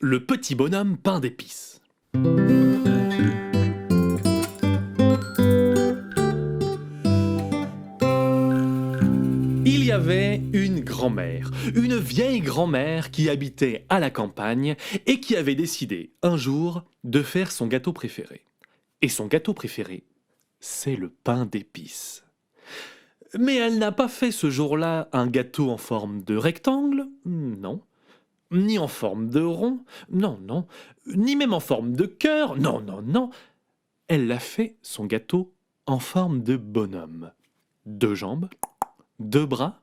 Le petit bonhomme pain d'épices. Il y avait une grand-mère, une vieille grand-mère qui habitait à la campagne et qui avait décidé un jour de faire son gâteau préféré. Et son gâteau préféré, c'est le pain d'épices. Mais elle n'a pas fait ce jour-là un gâteau en forme de rectangle, non. Ni en forme de rond, non, non. Ni même en forme de cœur, non, non, non. Elle a fait son gâteau en forme de bonhomme. 2 jambes, 2 bras,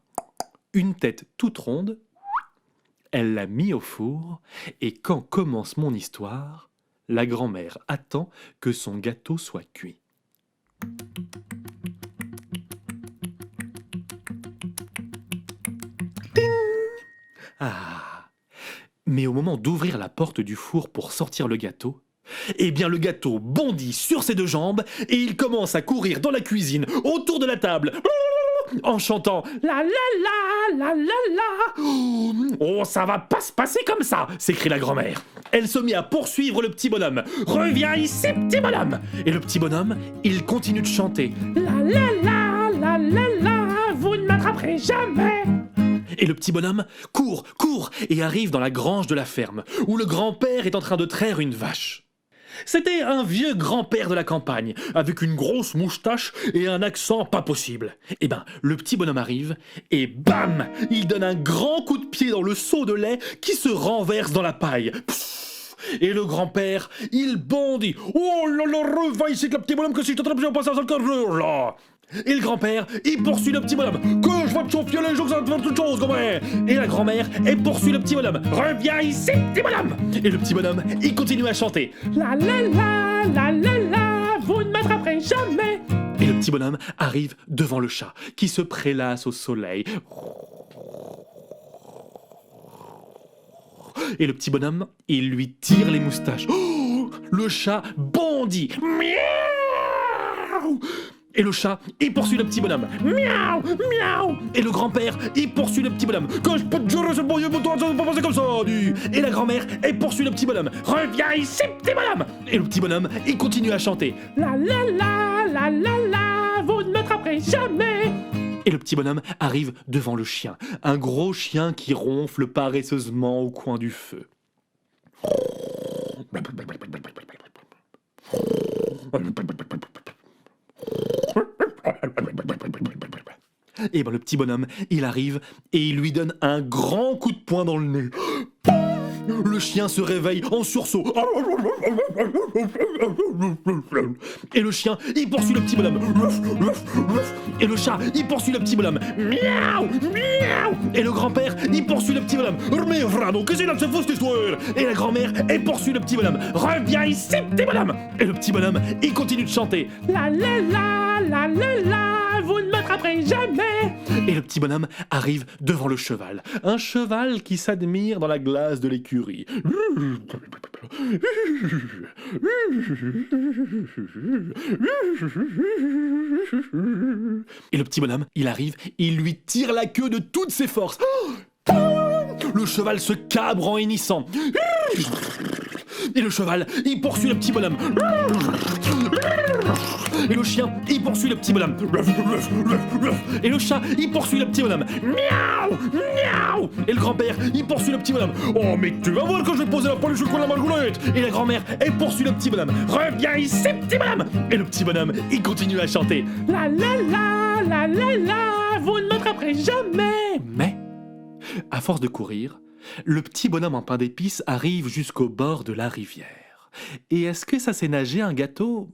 une tête toute ronde. Elle l'a mis au four, et quand commence mon histoire, la grand-mère attend que son gâteau soit cuit. Ah! Mais au moment d'ouvrir la porte du four pour sortir le gâteau, eh bien le gâteau bondit sur ses 2 jambes et il commence à courir dans la cuisine, autour de la table, en chantant la la la la la la. Oh, ça va pas se passer comme ça, s'écrie la grand-mère. Elle se mit à poursuivre le petit bonhomme. Reviens ici, petit bonhomme. Et le petit bonhomme, il continue de chanter la la la la la la. Vous ne m'attraperez jamais. Et le petit bonhomme court, court, et arrive dans la grange de la ferme, où le grand-père est en train de traire une vache. C'était un vieux grand-père de la campagne, avec une grosse moustache et un accent pas possible. Eh ben, le petit bonhomme arrive, et bam! Il donne un grand coup de pied dans le seau de lait qui se renverse dans la paille. Pfff. Et le grand-père, il bondit. Oh là là, va ici, le petit bonhomme, que si je t'attrape, je vais passer un sale quart d'heure, là. Et le grand-père, il poursuit le petit bonhomme. Que je vais te chauffer les jours, ça va te faire toute chose, grand-mère. Et la grand-mère, elle poursuit le petit bonhomme. Reviens ici, petit bonhomme. Et le petit bonhomme, il continue à chanter. La la la, la la la, vous ne m'attraperez jamais. Et le petit bonhomme arrive devant le chat, qui se prélasse au soleil. Et le petit bonhomme, il lui tire les moustaches. Oh, le chat bondit. Miaou! Et le chat, il poursuit le petit bonhomme. Miaou, miaou. Et le grand-père, il poursuit le petit bonhomme. Que je peux te jurer, c'est bon Dieu, toi, ça va pas passer comme ça, dis. Et la grand-mère, elle poursuit le petit bonhomme. Reviens ici, petit bonhomme. Et le petit bonhomme, il continue à chanter. La la la, la la la, vous ne m'attraperez jamais. Et le petit bonhomme arrive devant le chien. Un gros chien qui ronfle paresseusement au coin du feu. Et ben le petit bonhomme, il arrive et il lui donne un grand coup de poing dans le nez. Le chien se réveille en sursaut. Et le chien, il poursuit le petit bonhomme. Et le chat, il poursuit le petit bonhomme. Miaou, miaou. Et le grand-père, il poursuit le petit bonhomme. Mais vraiment, qu'est-ce que c'est cette fausse histoire? Et la grand-mère, elle poursuit le petit bonhomme. Reviens ici, petit bonhomme. Et le petit bonhomme, il continue de chanter. La la la, la la la, vous ne m'attraperez jamais. Et le petit bonhomme arrive devant le cheval. Un cheval qui s'admire dans la glace de l'écurie. Et le petit bonhomme, il arrive, il lui tire la queue de toutes ses forces. Le cheval se cabre en hennissant. Et le cheval, il poursuit le petit bonhomme. Et le chien, il poursuit le petit bonhomme. Et le chat, il poursuit le petit bonhomme. Miaou, miaou. Et le grand-père, il poursuit le petit bonhomme. Oh, mais tu vas voir quand je vais poser la poêle sur le coin de la margoulette. Et la grand-mère, elle poursuit le petit bonhomme. Reviens ici, petit bonhomme. Et le petit bonhomme, il continue à chanter. La la la, la la la, vous ne m'attraperez jamais. Mais, à force de courir, le petit bonhomme en pain d'épices arrive jusqu'au bord de la rivière. Et est-ce que ça sait nager un gâteau?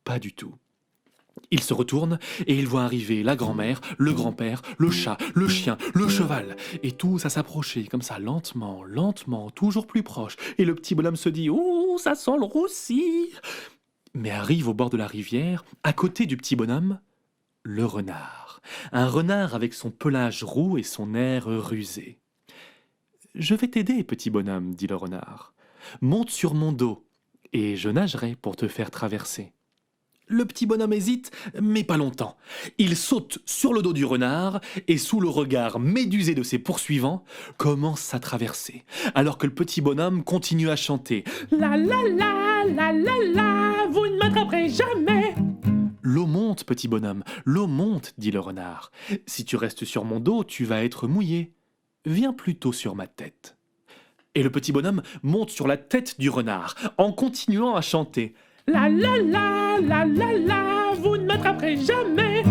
Pas du tout. Il se retourne et il voit arriver la grand-mère, le grand-père, le chat, le chien, le cheval. Et tous à s'approcher comme ça, lentement, lentement, toujours plus proche. Et le petit bonhomme se dit « Ouh, ça sent le roussi !» Mais arrive au bord de la rivière, à côté du petit bonhomme, le renard. Un renard avec son pelage roux et son air rusé. « Je vais t'aider, petit bonhomme, dit le renard. Monte sur mon dos, et je nagerai pour te faire traverser. » Le petit bonhomme hésite, mais pas longtemps. Il saute sur le dos du renard et, sous le regard médusé de ses poursuivants, commence à traverser, alors que le petit bonhomme continue à chanter « La la la, la la la, vous ne m'attraperez jamais !» L'eau monte, petit bonhomme, l'eau monte, dit le renard. Si tu restes sur mon dos, tu vas être mouillé. Viens plutôt sur ma tête. Et le petit bonhomme monte sur la tête du renard, en continuant à chanter « La la la, la la la, vous ne m'attraperez jamais !»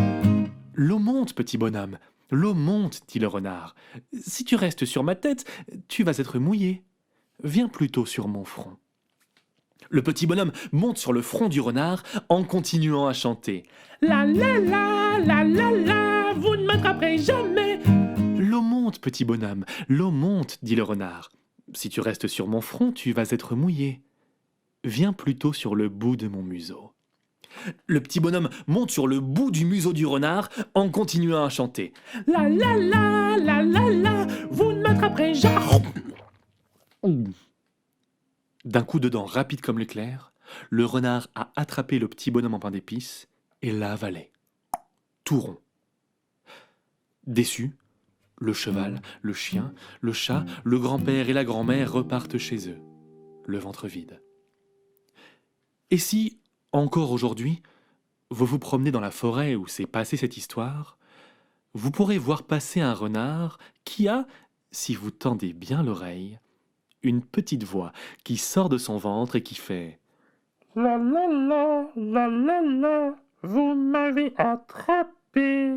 L'eau monte, petit bonhomme, l'eau monte, dit le renard. Si tu restes sur ma tête, tu vas être mouillé. Viens plutôt sur mon front. Le petit bonhomme monte sur le front du renard en continuant à chanter « La la la, la la la, vous ne m'attraperez jamais !» L'eau monte, petit bonhomme, l'eau monte, dit le renard. Si tu restes sur mon front, tu vas être mouillé. Viens plutôt sur le bout de mon museau. Le petit bonhomme monte sur le bout du museau du renard en continuant à chanter « La la la, la la la, vous ne m'attraperez jamais !» D'un coup de dent rapide comme l'éclair, le renard a attrapé le petit bonhomme en pain d'épices et l'a avalé, tout rond. Déçu, le cheval, le chien, le chat, le grand-père et la grand-mère repartent chez eux, le ventre vide. Et si, encore aujourd'hui, vous vous promenez dans la forêt où s'est passée cette histoire, vous pourrez voir passer un renard qui a, si vous tendez bien l'oreille, une petite voix qui sort de son ventre et qui fait « La la la, la la la, vous m'avez attrapé !»